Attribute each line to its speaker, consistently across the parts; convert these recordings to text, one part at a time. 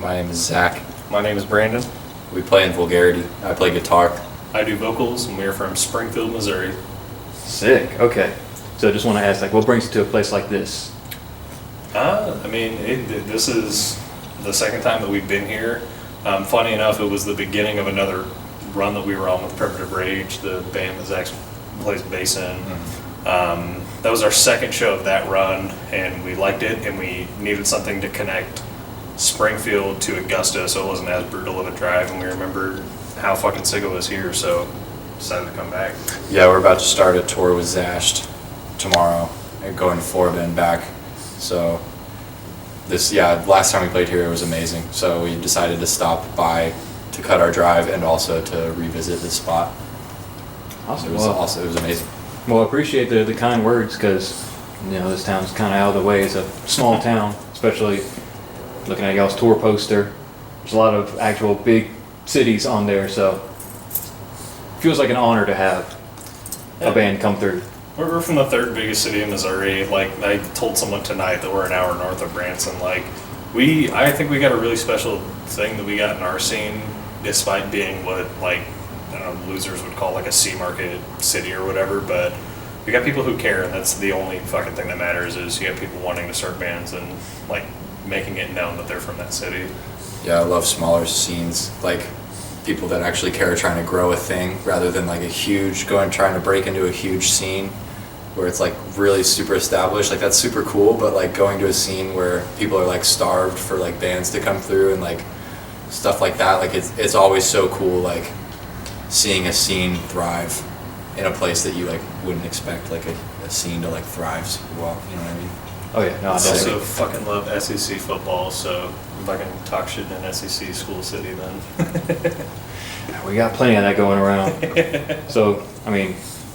Speaker 1: My name is Zach.
Speaker 2: My name is Brandon.
Speaker 1: We play in Vulgarity. I play guitar.
Speaker 2: I do vocals, and we're from Springfield, Missouri.
Speaker 3: Sick. Okay. So I just want to ask, what brings you to a place like this?
Speaker 2: This is the second time that we've been here. Funny enough, it was the beginning of another run that we were on with Primitive Rage, the band that Zach plays bass in. That was our second show of that run, and we liked it, and we needed something to connect Springfield to Augusta so it wasn't as brutal of a drive, and we remembered how fucking sick it was here, so decided to come back.
Speaker 1: Yeah, we're about to start a tour with Zashed tomorrow and going to Florida and back. So last time we played here it was amazing. So we decided to stop by to cut our drive and also to revisit this spot.
Speaker 3: Awesome.
Speaker 1: It was amazing.
Speaker 3: Well, I appreciate the kind words because, this town's kind of out of the way. It's a small town, especially looking at y'all's tour poster. There's a lot of actual big cities on there, so it feels like an honor to have a band come through.
Speaker 2: We're from the third biggest city in Missouri. Like, I told someone tonight that we're an hour north of Branson. Like, I think we got a really special thing that we got in our scene, despite being what, like, I don't know, losers would call like a C-market city or whatever, but we got people who care, and that's the only fucking thing that matters is you got people wanting to start bands and, like, making it known that they're from that city.
Speaker 1: Yeah, I love smaller scenes, like people that actually care, trying to grow a thing rather than like trying to break into a huge scene where it's like really super established. Like, that's super cool, but like going to a scene where people are like starved for like bands to come through and like stuff like that, like it's always so cool, like seeing a scene thrive in a place that you like wouldn't expect like a scene to like thrive super well, you know what I mean?
Speaker 3: Oh yeah, no, I
Speaker 2: I
Speaker 3: definitely.
Speaker 2: also fucking love SEC football, so if I can talk shit in an SEC school city, then
Speaker 3: We got plenty of that going around. So,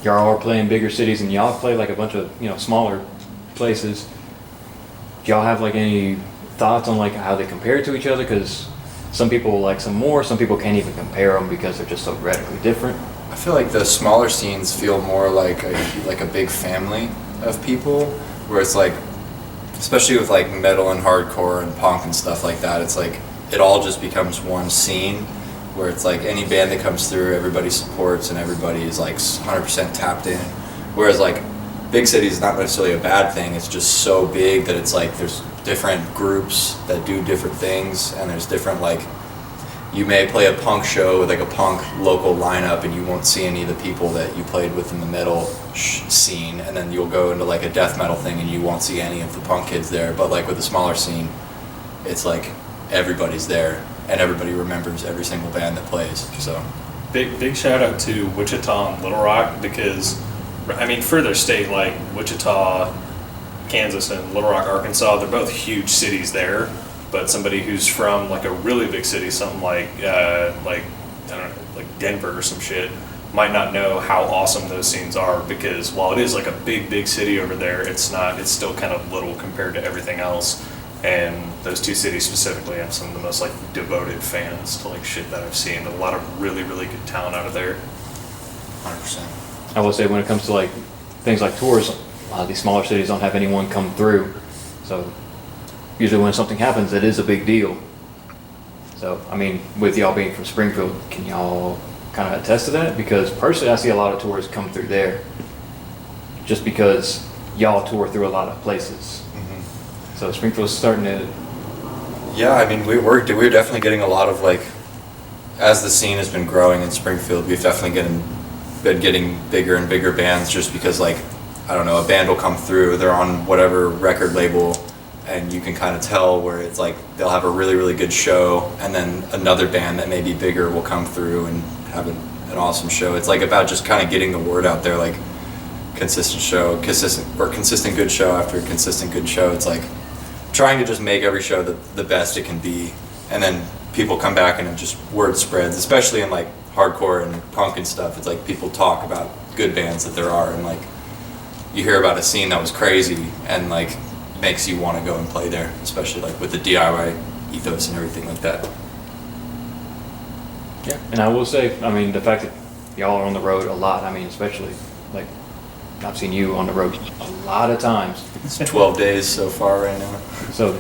Speaker 3: y'all are playing bigger cities and y'all play like a bunch of, smaller places. Do y'all have like any thoughts on like how they compare to each other? Because some people like some more, some people can't even compare them because they're just so radically different.
Speaker 1: I feel like the smaller scenes feel more like a big family of people, where it's like, especially with like metal and hardcore and punk and stuff like that, it's like it all just becomes one scene where it's like any band that comes through, everybody supports and everybody is like 100% tapped in. Whereas like big cities is not necessarily a bad thing, it's just so big that it's like there's different groups that do different things, and there's different, like, you may play a punk show with like a punk local lineup and you won't see any of the people that you played with in the metal scene, and then you'll go into like a death metal thing and you won't see any of the punk kids there. But like with a smaller scene, it's like everybody's there and everybody remembers every single band that plays. So
Speaker 2: big shout out to Wichita and Little Rock, because for their state, like Wichita, Kansas, and Little Rock, Arkansas, they're both huge cities there. But somebody who's from like a really big city, something like I don't know, like Denver or some shit, might not know how awesome those scenes are, because while it is like a big city over there, it's still kind of little compared to everything else. And those two cities specifically have some of the most like devoted fans to like shit that I've seen. A lot of really good talent out of there.
Speaker 1: 100%.
Speaker 3: I will say when it comes to like things like tours, a lot of these smaller cities don't have anyone come through. So usually when something happens, it is a big deal. So, with y'all being from Springfield, can y'all kind of attest to that? Because personally, I see a lot of tours come through there just because y'all tour through a lot of places. So Springfield's starting to...
Speaker 1: Yeah, we're definitely getting a lot of like, as the scene has been growing in Springfield, we've definitely been getting bigger and bigger bands, just because like, I don't know, a band will come through, they're on whatever record label, and you can kind of tell where it's like they'll have a really good show, and then another band that may be bigger will come through and have an awesome show. It's like about just kind of getting the word out there, like consistent good show after consistent good show. It's like trying to just make every show the best it can be, and then people come back and it just word spreads, especially in like hardcore and punk and stuff. It's like people talk about good bands that there are, and like you hear about a scene that was crazy and like makes you want to go and play there, especially like with the DIY ethos and everything like that.
Speaker 3: Yeah, and I will say, the fact that y'all are on the road a lot, especially like I've seen you on the road a lot of times.
Speaker 1: It's 12 days so far right now.
Speaker 3: So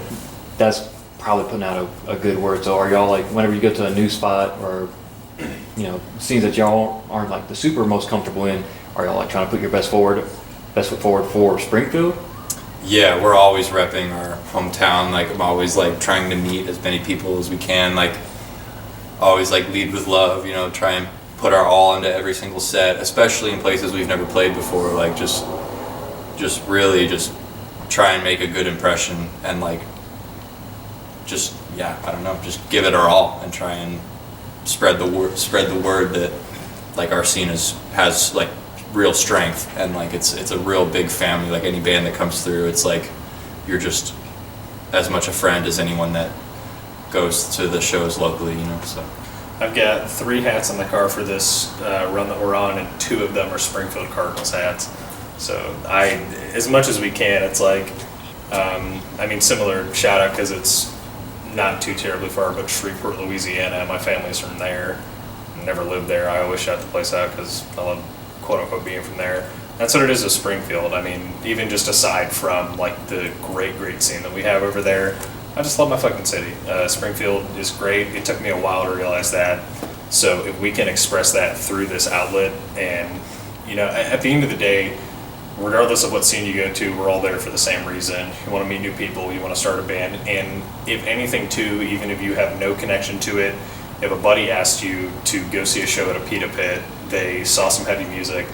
Speaker 3: that's probably putting out a good word. So are y'all like, whenever you go to a new spot or, you know, scenes that y'all aren't like the super most comfortable in, are y'all like trying to put your best foot forward for Springfield?
Speaker 1: Yeah, we're always repping our hometown. Like, I'm always like trying to meet as many people as we can. Like, always like lead with love, you know, try and put our all into every single set, especially in places we've never played before. Like, just really just try and make a good impression and like, just, yeah, I don't know, just give it our all and try and spread the word that like our scene has like real strength, and like it's a real big family. Like any band that comes through, it's like you're just as much a friend as anyone that goes to the shows locally, you know. So
Speaker 2: I've got 3 hats in the car for this run that we're on, and 2 of them are Springfield Cardinals hats. So as much as we can, it's like, I mean, similar shout out because it's not too terribly far, but Shreveport, Louisiana. My family's from there. Never lived there. I always shout the place out because I love, quote unquote, being from there. That's what it is with Springfield. I mean, even just aside from like the great scene that we have over there, I just love my fucking city. Springfield is great. It took me a while to realize that. So if we can express that through this outlet, and you know, at the end of the day, regardless of what scene you go to, we're all there for the same reason. You want to meet new people, you want to start a band, and if anything too, even if you have no connection to it, if a buddy asked you to go see a show at a pita pit, they saw some heavy music,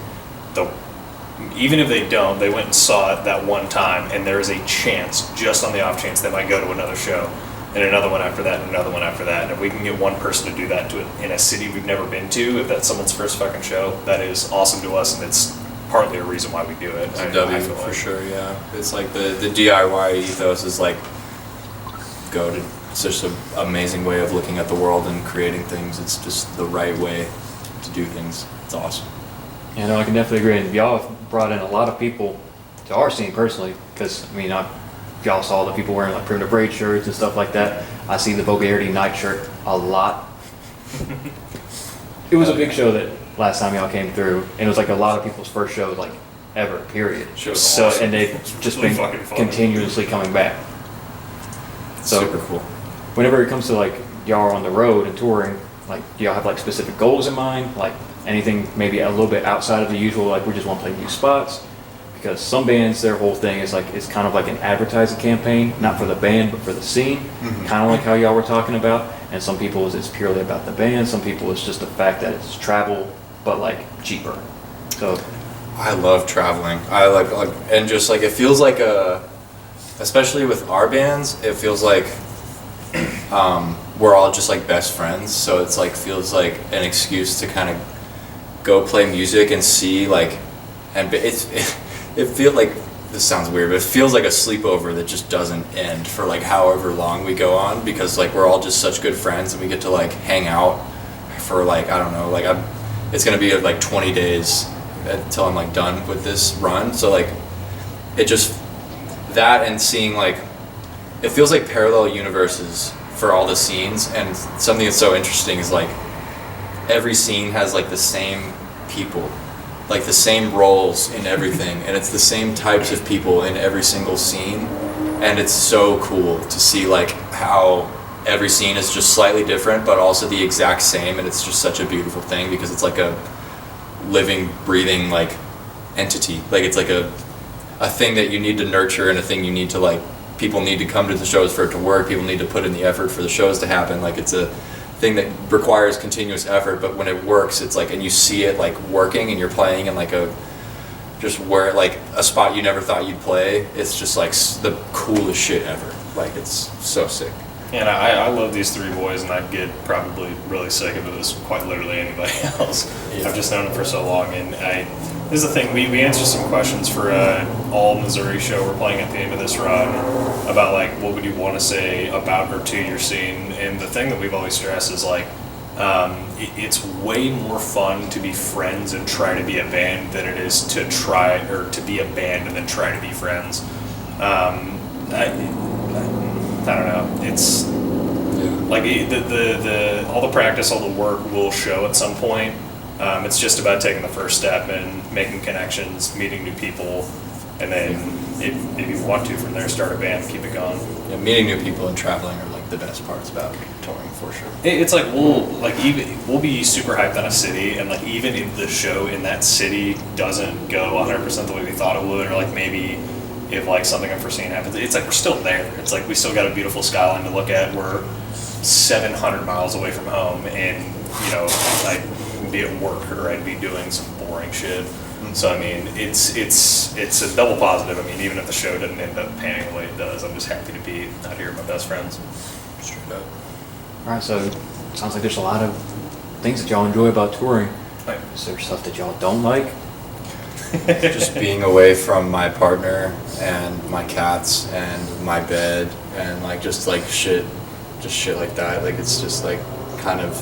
Speaker 2: even if they don't, they went and saw it that one time, and there is a chance, just on the off chance, they might go to another show, and another one after that, and another one after that. And if we can get one person to do that in a city we've never been to, if that's someone's first fucking show, that is awesome to us, and it's partly a reason why we do it.
Speaker 1: it's a W for sure. Yeah, it's like the DIY ethos is like goated. It's just an amazing way of looking at the world and creating things. It's just the right way to do things. It's awesome.
Speaker 3: Yeah, no, I can definitely agree. And y'all have brought in a lot of people to our scene personally, because I mean, y'all saw the people wearing like primitive braid shirts and stuff like that. I see the Vulgarity night shirt a lot. It was a big show that last time y'all came through, and it was like a lot of people's first show like ever, period. So
Speaker 2: awesome.
Speaker 3: And they've just
Speaker 2: really
Speaker 3: been
Speaker 2: fucking fun.
Speaker 3: continuously coming back. So
Speaker 1: Super cool.
Speaker 3: whenever it comes to like y'all are on the road and touring, like do y'all have like specific goals in mind? Like anything maybe a little bit outside of the usual, like we just want to play new spots? Because some bands, their whole thing is like, it's kind of like an advertising campaign, not for the band, but for the scene.
Speaker 1: Mm-hmm.
Speaker 3: Kind of like how y'all were talking about. And some people it's purely about the band. Some people it's just the fact that it's travel, but like cheaper. So
Speaker 1: I love traveling. I like and just like it feels like especially with our bands, it feels like we're all just like best friends. So it's like feels like an excuse to kind of go play music and see like, and it feels like, this sounds weird, but it feels like a sleepover that just doesn't end for like however long we go on, because like we're all just such good friends and we get to like hang out for like, I don't know, like it's gonna be like 20 days until I'm like done with this run. So like it just, that and seeing like, it feels like parallel universes for all the scenes. And something that's so interesting is like every scene has like the same people, like the same roles in everything, and it's the same types of people in every single scene. And it's so cool to see like how every scene is just slightly different but also the exact same, and it's just such a beautiful thing because it's like a living, breathing like entity. Like it's like a thing that you need to nurture, and a thing you need to like, people need to come to the shows for it to work, people need to put in the effort for the shows to happen. Like it's a thing that requires continuous effort, but when it works, it's like, and you see it like working, and you're playing in like just where like a spot you never thought you'd play. It's just like the coolest shit ever. Like it's so sick.
Speaker 2: And I love these 3 boys, and I'd get probably really sick if it was quite literally anybody else.
Speaker 1: Yeah.
Speaker 2: I've just known them for so long, and this is the thing, we answer some questions for all Missouri show we're playing at the end of this run about like, what would you want to say about or to your scene? And the thing that we've always stressed is like, it's way more fun to be friends and try to be a band than it is to try, or to be a band and then try to be friends. I don't know. It's like the all the practice, all the work will show at some point. It's just about taking the first step and making connections, meeting new people, and then if you want to from there, start a band, keep it going.
Speaker 1: Yeah, meeting new people and traveling are like the best parts about touring for sure.
Speaker 2: It's like we'll be super hyped on a city, and like even if the show in that city doesn't go 100% the way we thought it would, or like maybe if like something unforeseen happens, it's like we're still there. It's like we still got a beautiful skyline to look at. We're 700 miles away from home, and you know, I'd be at work or I'd be doing some boring shit. So I mean, it's a double positive. I mean, even if the show doesn't end up panning the way it does, I'm just happy to be out here with my best friends.
Speaker 1: Straight up.
Speaker 3: All right, so it sounds like there's a lot of things that y'all enjoy about touring.
Speaker 2: Right.
Speaker 3: Is there stuff that y'all don't like?
Speaker 1: Just being away from my partner and my cats and my bed and like just shit like that. Like it's just like kind of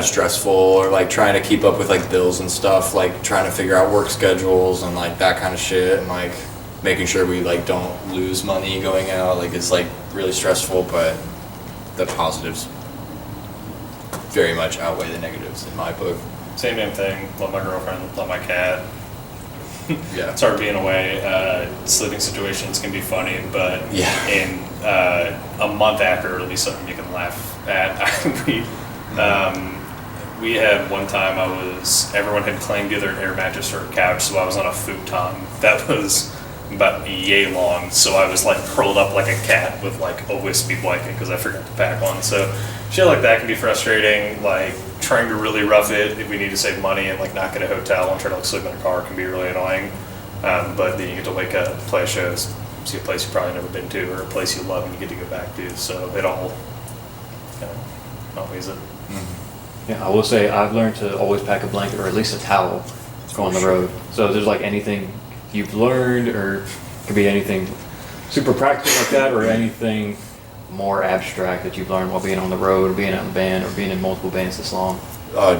Speaker 1: stressful, or like trying to keep up with like bills and stuff, like trying to figure out work schedules and like that kind of shit, and like making sure we like don't lose money going out. Like it's like really stressful, but the positives very much outweigh the negatives in my book.
Speaker 2: Same damn thing. Love my girlfriend. Love my cat.
Speaker 1: Yeah.
Speaker 2: It's hard being away. Sleeping situations can be funny, but
Speaker 1: Yeah.
Speaker 2: in a month after, it'll be something you can laugh at. We had one time everyone had claimed either an air mattress or a couch, so I was on a futon that was about yay long, so I was like curled up like a cat with like a wispy blanket because I forgot to pack one. So shit like that can be frustrating. Like trying to really rough it if we need to save money and like not get a hotel and try to like sleep in a car can be really annoying. But then you get to wake up, play shows, see a place you've probably never been to, or a place you love and you get to go back to. So it all kind of outweighs it.
Speaker 3: Yeah, I will say I've learned to always pack a blanket or at least a towel go on the road. So if there's like anything you've learned, or it could be anything super practical like that, or anything more abstract that you've learned while being on the road, or being out in a band, or being in multiple bands this long.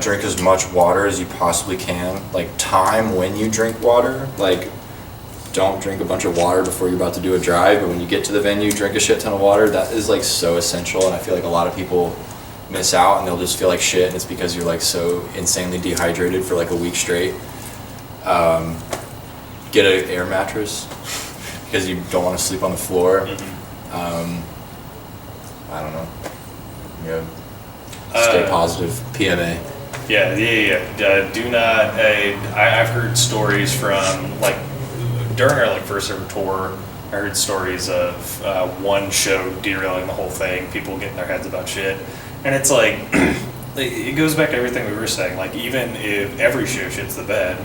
Speaker 1: Drink as much water as you possibly can. Like time when you drink water. Like don't drink a bunch of water before you're about to do a drive, but when you get to the venue, drink a shit ton of water. That is like so essential, and I feel like a lot of people miss out and they'll just feel like shit, and it's because you're like so insanely dehydrated for like a week straight. Get an air mattress because you don't want to sleep on the floor. I don't know. Yeah. Stay positive. PMA.
Speaker 2: Yeah. Do not. I've heard stories from like during our like first ever tour. I heard stories of one show derailing the whole thing. People getting their heads about shit, and it's like it goes back to everything we were saying. Like even if every show shits the bed,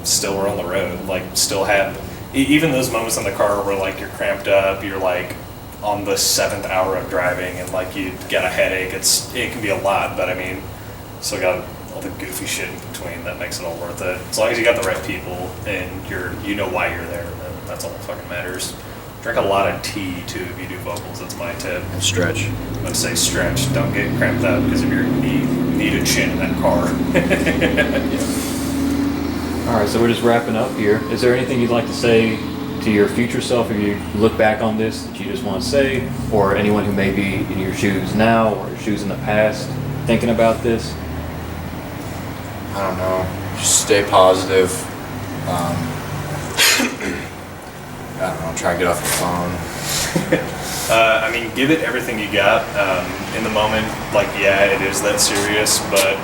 Speaker 2: still we're on the road. Like still have even those moments in the car where like you're cramped up. You're like on the 7th hour of driving and like you get a headache. It can be a lot, but I mean, still got all the goofy shit in between that makes it all worth it. As long as you got the right people and you know why you're there, then that's all that fucking matters. Drink a lot of tea too if you do vocals. That's my tip.
Speaker 1: And stretch.
Speaker 2: I'm gonna say stretch. Don't get cramped up because if you need a chin in that car.
Speaker 3: All right, so we're just wrapping up here. Is there anything you'd like to say to your future self if you look back on this that you just want to say, or anyone who may be in your shoes now or your shoes in the past thinking about this?
Speaker 1: I don't know. Just stay positive. I don't know. Try and get off your phone.
Speaker 2: I mean, give it everything you got. In the moment, like, yeah, it is that serious, but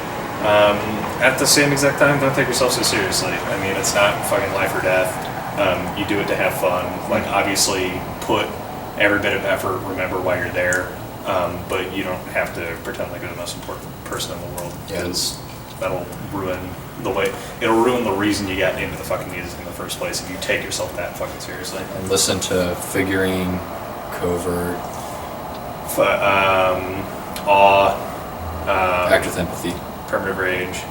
Speaker 2: at the same exact time, don't take yourself so seriously. I mean, it's not fucking life or death. You do it to have fun. Like, obviously, put every bit of effort, remember why you're there, but you don't have to pretend like you're the most important person in the world, because that'll ruin it'll ruin the reason you got into the fucking music in the first place if you take yourself that fucking seriously.
Speaker 1: And listen to Figurine, Covert,
Speaker 2: Awe,
Speaker 1: Act with Empathy,
Speaker 2: Primitive Rage,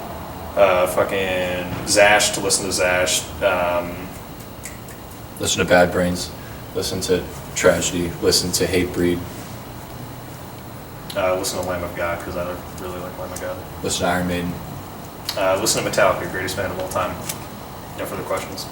Speaker 2: fucking Zashed, listen to Zashed,
Speaker 1: listen to Bad Brains, listen to Tragedy, listen to Hatebreed,
Speaker 2: listen to Lamb of God, because I really like Lamb of God.
Speaker 1: listen to Iron Maiden.
Speaker 2: Listen to Metallica, greatest band of all time. No further questions.